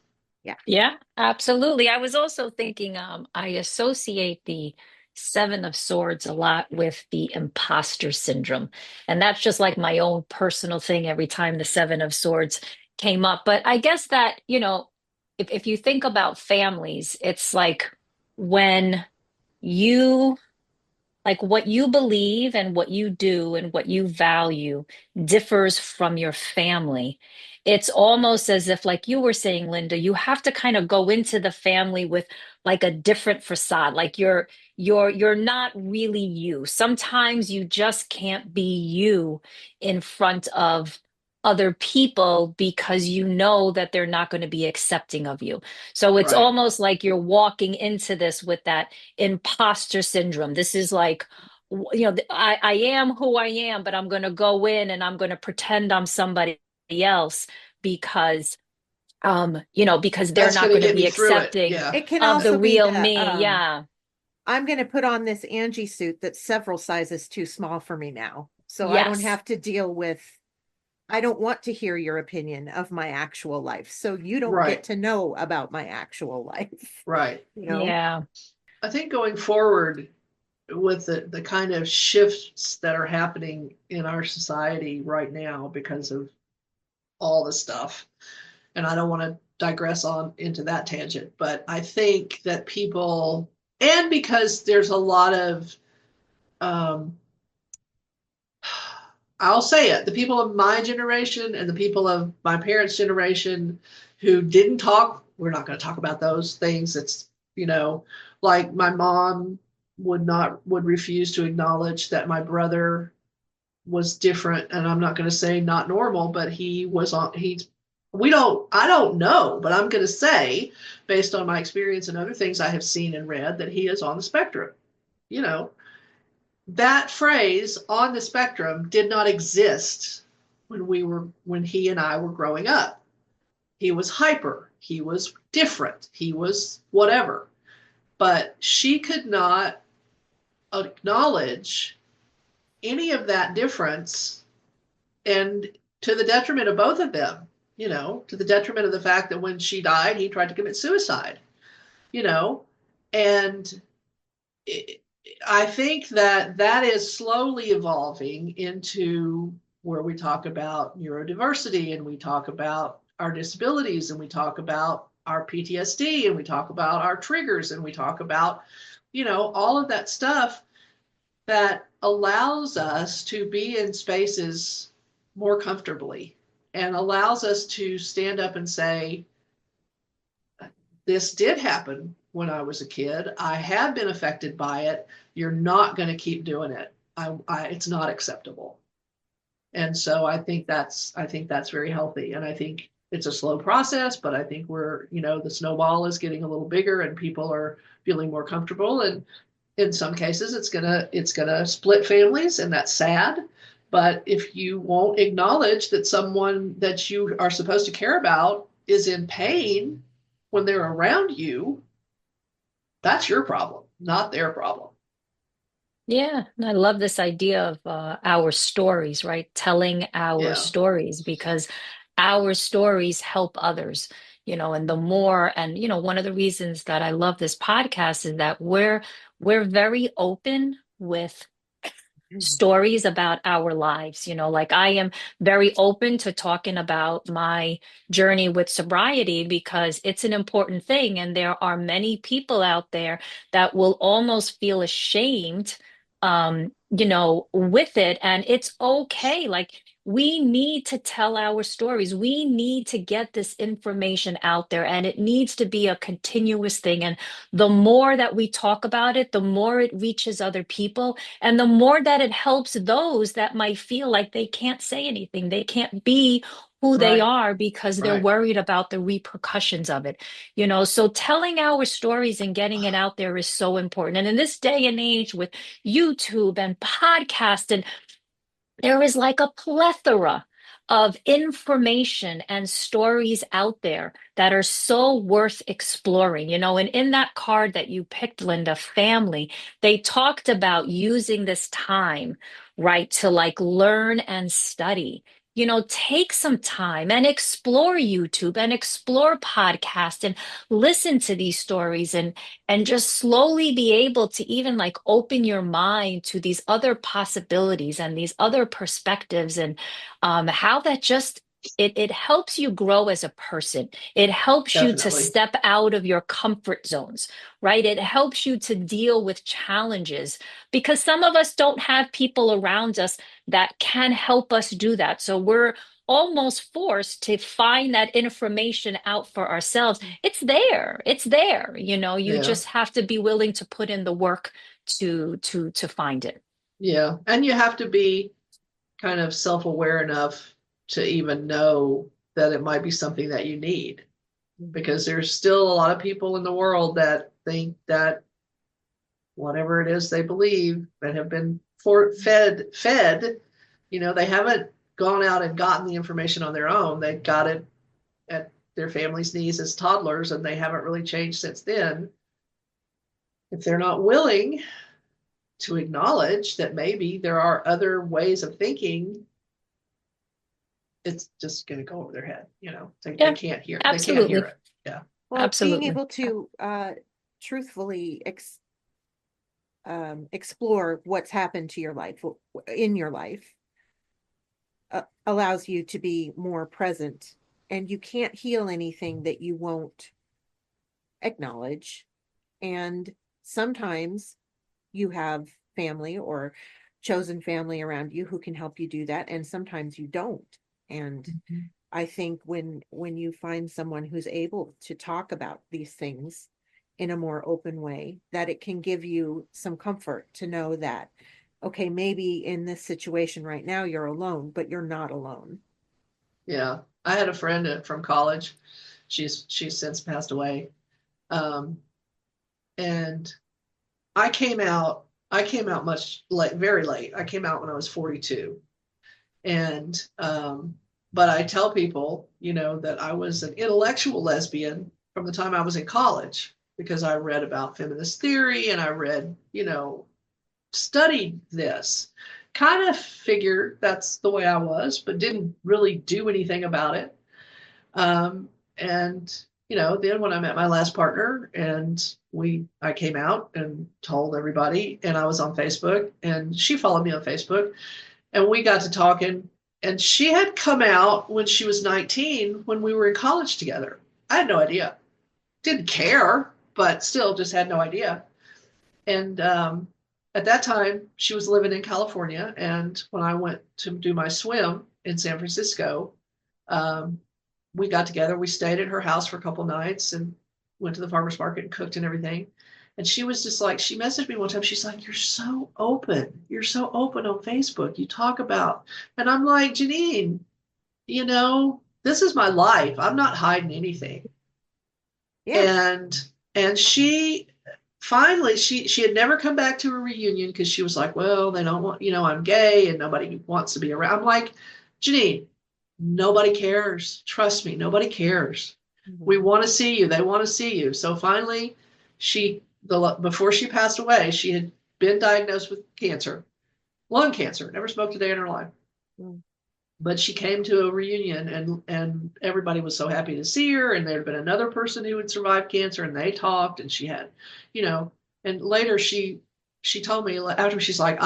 S2: Yeah.
S3: Yeah, absolutely. I was also thinking, I associate the Seven of Swords a lot with the imposter syndrome. And that's just like my own personal thing every time the Seven of Swords came up. But I guess that, if you think about families, it's like when you like what you believe and what you do and what you value differs from your family. It's almost as if, like you were saying, Linda, you have to kind of go into the family with like a different facade. Like you're not really you. Sometimes you just can't be you in front of other people because you know that they're not going to be accepting of you. So it's
S1: Right.
S3: almost like you're walking into this with that imposter syndrome. This is like, I am who I am, but I'm going to go in and I'm going to pretend I'm somebody else because, because they're
S1: That's
S3: not
S1: going to
S3: going to
S1: get
S3: be
S1: me through it.
S3: accepting
S1: Yeah.
S2: It can
S3: of the
S2: also be
S3: real
S2: that
S3: me. Yeah.
S2: I'm going to put on this Angie suit that's several sizes too small for me now. So I don't
S3: Yes.
S2: have to deal with, I don't want to hear your opinion of my actual life. So you don't get
S1: Right.
S2: to know about my actual life,
S1: Right.
S2: you know?
S3: Yeah.
S1: I think going forward with the kind of shifts that are happening in our society right now because of all the stuff, and I don't want to digress on into that tangent, but I think that people, and because there's a lot of, um, I'll say it, the people of my generation and the people of my parents' generation who didn't talk, we're not going to talk about those things. It's, like my mom would refuse to acknowledge that my brother was different, and I'm not going to say not normal, but I don't know, but I'm going to say, based on my experience and other things I have seen and read, that he is on the spectrum. You know, that phrase on the spectrum did not exist when he and I were growing up. He was hyper, he was different, he was whatever. But she could not acknowledge any of that difference, and to the detriment of both of them, to the detriment of the fact that when she died, he tried to commit suicide, you know, and it, I think that that is slowly evolving into where we talk about neurodiversity, and we talk about our disabilities, and we talk about our PTSD, and we talk about our triggers, and we talk about, all of that stuff that allows us to be in spaces more comfortably and allows us to stand up and say, this did happen when I was a kid. I have been affected by it. You're not going to keep doing it. It's not acceptable. And so I think that's very healthy. And I think it's a slow process, but I think the snowball is getting a little bigger and people are feeling more comfortable. And in some cases it's gonna split families, and that's sad. But if you won't acknowledge that someone that you are supposed to care about is in pain when they're around you, that's your problem, not their problem.
S3: Yeah, and I love this idea of our stories, right? Telling our
S1: Yeah.
S3: stories because our stories help others, and the more, and one of the reasons that I love this podcast is that we're very open with stories about our lives. Like I am very open to talking about my journey with sobriety because it's an important thing. And there are many people out there that will almost feel ashamed, with it. And it's okay. Like we need to tell our stories. We need to get this information out there, and it needs to be a continuous thing. And the more that we talk about it, the more it reaches other people and the more that it helps those that might feel like they can't say anything, they can't be who they
S1: Right.
S3: are because they're
S1: Right.
S3: worried about the repercussions of it. So telling our stories and getting it out there is so important. And in this day and age with YouTube and podcast, and there is like a plethora of information and stories out there that are so worth exploring, you know. And in that card that you picked, Linda, family, they talked about using this time, right, to like learn and study. You know, take some time and explore YouTube and explore podcasts and listen to these stories and just slowly be able to even like open your mind to these other possibilities and these other perspectives, and how that just it helps you grow as a person. It helps you to
S1: Definitely.
S3: step out of your comfort zones, right? It helps you to deal with challenges because some of us don't have people around us that can help us do that. So we're almost forced to find that information out for ourselves. It's there. It's there. You know, you
S1: Yeah.
S3: just have to be willing to put in the work to find it.
S1: Yeah. And you have to be kind of self-aware enough to even know that it might be something that you need, because there's still a lot of people in the world that think that whatever it is they believe that have been fed, they haven't gone out and gotten the information on their own. They got it at their family's knees as toddlers, and they haven't really changed since then. If they're not willing to acknowledge that maybe there are other ways of thinking, it's just going to go over their head. They
S3: Yeah,
S1: can't hear. They can't hear
S3: absolutely.
S1: it. Yeah.
S2: Well, it's being
S3: Absolutely.
S2: able to truthfully explore what's happened to your life in your life allows you to be more present, and you can't heal anything that you won't acknowledge. And sometimes you have family or chosen family around you who can help you do that, and sometimes you don't. And I think when you find someone who's able to talk about these things in a more open way, that it can give you some comfort to know that, okay, maybe in this situation right now you're alone, but you're not alone.
S1: Yeah. I had a friend from college. She's since passed away. Um, and I came out much late, very late. I came out when I was 42. And but I tell people, that I was an intellectual lesbian from the time I was in college, because I read about feminist theory, and I read, studied this. Kind of figured that's the way I was, but didn't really do anything about it. And then when I met my last partner, and I came out and told everybody, and I was on Facebook, and she followed me on Facebook, and we got to talking. And she had come out when she was 19, when we were in college together. I had no idea. Didn't care, but still just had no idea. And at that time, she was living in California. And when I went to do my swim in San Francisco, um, we got together. We stayed at her house for a couple nights and went to the farmer's market and cooked and everything. And she was just like, she messaged me one time. She's like, "You're so open. You're so open on Facebook. You talk about," and I'm like, "Janine, this is my life. I'm not hiding anything."
S2: Yeah.
S1: And she finally, she had never come back to a reunion, because she was like, "Well, they don't want, I'm gay and nobody wants to be around." I'm like, "Janine, nobody cares. Trust me, nobody cares. We
S2: Mhm.
S1: want to see you. They want to see you." So finally, before she passed away, she had been diagnosed with cancer, lung cancer, never smoked a day in her life.
S2: Mm.
S1: But she came to a reunion, and everybody was so happy to see her. And there had been another person who had survived cancer, and they talked, and she had, you know, and later she told me after, she's like,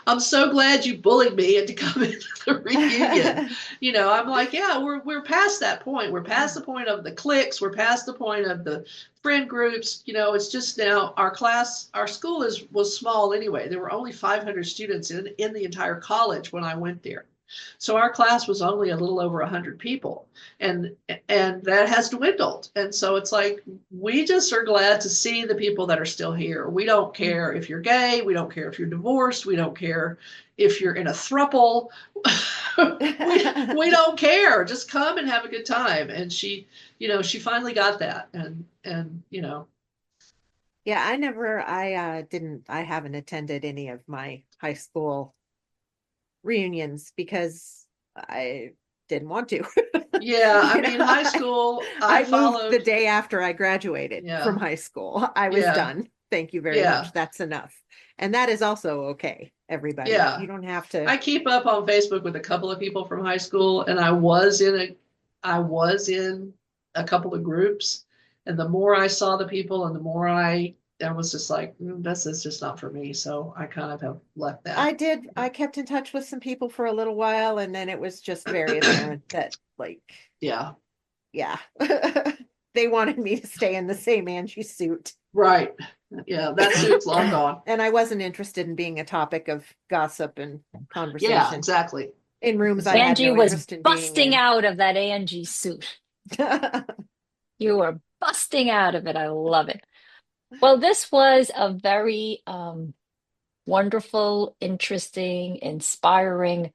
S1: I'm so glad you bullied me into coming to the reunion. I'm like, yeah, we're past that point. We're past the point of the cliques. We're past the point of the friend groups. It's just now our school was small anyway. There were only 500 students in the entire college when I went there. So our class was only a little over 100 people, and that has dwindled. And so it's like, we just are glad to see the people that are still here. We don't care if you're gay. We don't care if you're divorced. We don't care if you're in a throuple. we don't care. Just come and have a good time. And she finally got that. And
S2: Yeah, I haven't attended any of my high school reunions because I didn't want to.
S1: Yeah, I
S2: You
S1: mean,
S2: know,
S1: high school,
S2: I
S1: I
S2: moved the
S1: followed.
S2: day after I graduated
S1: Yeah,
S2: from high school. I was
S1: yeah,
S2: done. Thank you very
S1: yeah,
S2: much. That's enough. And that is also okay, everybody.
S1: yeah.
S2: You don't have to.
S1: I keep up on Facebook with a couple of people from high school, and I was in a couple of groups, and the more I saw the people, and the more I was just like, this is just not for me. So I kind of have left that.
S2: I kept in touch with some people for a little while, and then it was just very apparent that, like,
S1: Yeah,
S2: yeah, they wanted me to stay in the same Angie suit.
S1: right. Yeah, that suit's long gone.
S2: And I wasn't interested in being a topic of gossip and
S1: Yeah,
S2: conversation
S1: exactly.
S2: in rooms I had
S3: Angie
S2: no
S3: was
S2: interest in being
S3: busting
S2: in.
S3: out of that Angie suit. You were busting out of it. I love it. Well, this was a very wonderful, interesting, inspiring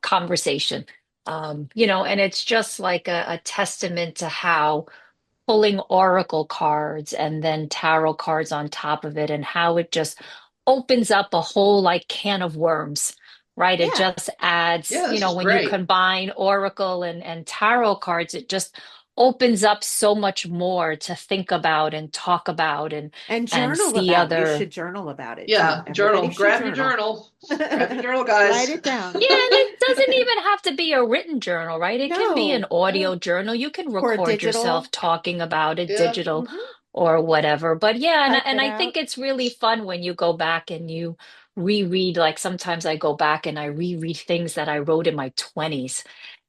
S3: conversation. And it's just like a testament to how pulling oracle cards and then tarot cards on top of it and how it just opens up a whole like can of worms, right? It
S2: Yeah.
S3: just adds,
S1: Yeah, this is
S3: when you
S1: great.
S3: combine oracle and tarot cards, it just opens up so much more to think about and talk about
S2: And
S3: and
S2: journal
S3: see
S2: about. You
S3: other.
S2: should journal about it too.
S1: Yeah,
S2: Everybody
S1: journal.
S2: should
S1: Grab your
S2: journal.
S1: journal. Grab your journal,
S2: Write
S1: guys.
S2: it down.
S3: Yeah, and it doesn't even have to be a written journal, right? It can be an
S2: No,
S3: audio
S2: no.
S3: journal. You can
S2: Or
S3: record yourself
S2: digital.
S3: talking about it,
S1: Yeah.
S3: digital
S2: Hmm.
S3: or whatever. But yeah, and
S2: Type
S3: and
S2: it
S3: I
S2: out.
S3: think it's really fun when you go back and you reread. Like sometimes I go back and I reread things that I wrote in my 20s.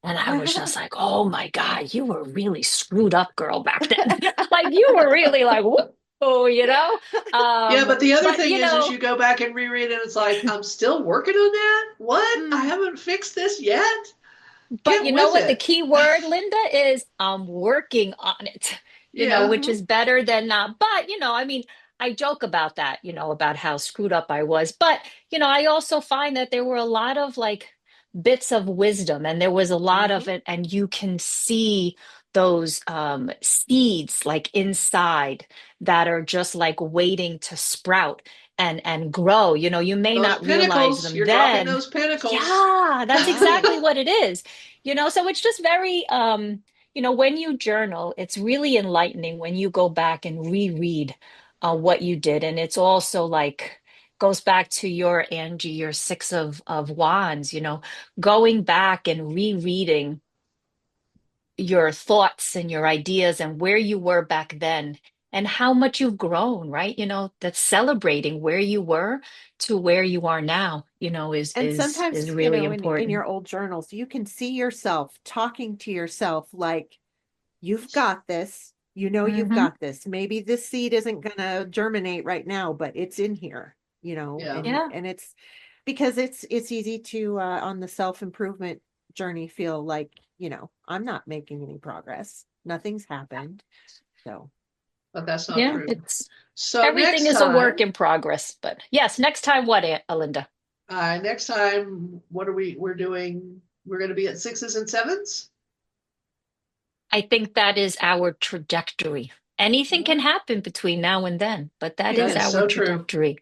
S3: And I was just like, oh my God, you were really screwed up, girl, back then. Like you were really like, whoa,
S1: Yeah, but the other
S3: But
S1: thing is you go back and reread it, and it's like, I'm still working on that? What? I
S2: Mm,
S1: haven't fixed this yet?
S3: But
S1: Get
S3: you know
S1: with
S3: what the
S1: it.
S3: key word, Linda, is I'm working on it,
S1: Yeah,
S3: which
S2: mhm.
S3: is better than not. But, I mean, I joke about that, about how screwed up I was. But, I also find that there were a lot of like bits of wisdom and there was a lot of
S2: Mhm.
S3: it, and you can see those seeds like inside that are just like waiting to sprout and grow. You may
S1: those
S3: not realize
S1: pinnacles.
S3: them
S1: You're dropping
S3: then.
S1: those pinnacles.
S3: Yeah, that's exactly what it is. So it's just very when you journal, it's really enlightening when you go back and reread what you did. And it's also like goes back to your Angie, your six of wands, going back and rereading your thoughts and your ideas and where you were back then and how much you've grown, right? That's celebrating where you were to where you are now, is
S2: And
S3: is
S2: sometimes,
S3: is really
S2: in
S3: important.
S2: your old journals, you can see yourself talking to yourself like, you've got this. You know, you've
S3: Hmm.
S2: got this. Maybe this seed isn't going to germinate right now, but it's in here,
S1: Yeah,
S3: Yeah.
S2: and it's because it's easy to on the self-improvement journey feel like, I'm not making any progress. Nothing's happened. So,
S1: but that's not
S3: Yeah.
S1: true.
S3: It's
S1: So
S3: everything is a work in progress. But yes, next time, what, Alinda?
S1: next time, what are we're doing? We're going to be at sixes and sevens.
S3: I think that is our trajectory. Anything can
S2: yeah.
S3: happen between now and then, but that
S1: That
S3: is
S1: is
S3: our
S1: so true.
S3: trajectory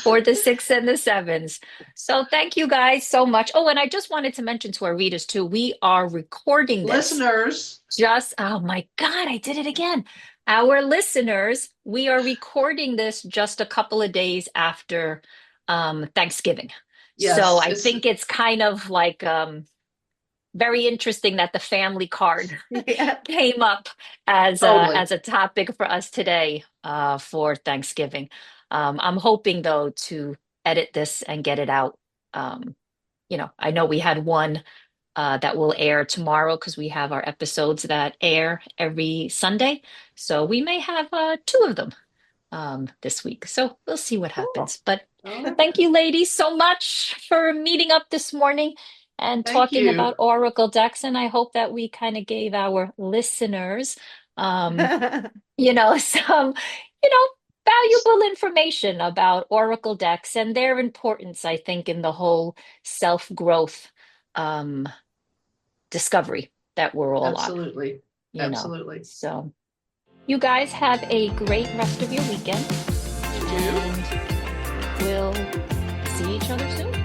S3: for the six and the sevens. So thank you guys so much. Oh, and I just wanted to mention to our readers too, we are recording this
S1: Listeners,
S3: oh my God, I did it again. Our listeners, we are recording this just a couple of days after Thanksgiving. So
S1: yes,
S3: I
S1: it's
S3: think it's kind of like very interesting that the family card
S2: Yeah.
S3: came up as
S1: totally.
S3: as a topic for us today for Thanksgiving. I'm hoping though to edit this and get it out. Um, I know we had one that will air tomorrow because we have our episodes that air every Sunday. So we may have two of them this week. So we'll see what
S2: Cool.
S3: happens. But
S1: Oh,
S3: thank you, ladies, so much for meeting up this morning and
S1: thank
S3: talking
S1: you.
S3: about Oracle decks. And I hope that we kind of gave our listeners, some, valuable information about Oracle decks and their importance, I think, in the whole self-growth um, discovery that we're all on,
S1: Absolutely. Absolutely.
S3: So you guys have a great rest of your weekend,
S1: You too.
S3: and we'll see each other soon.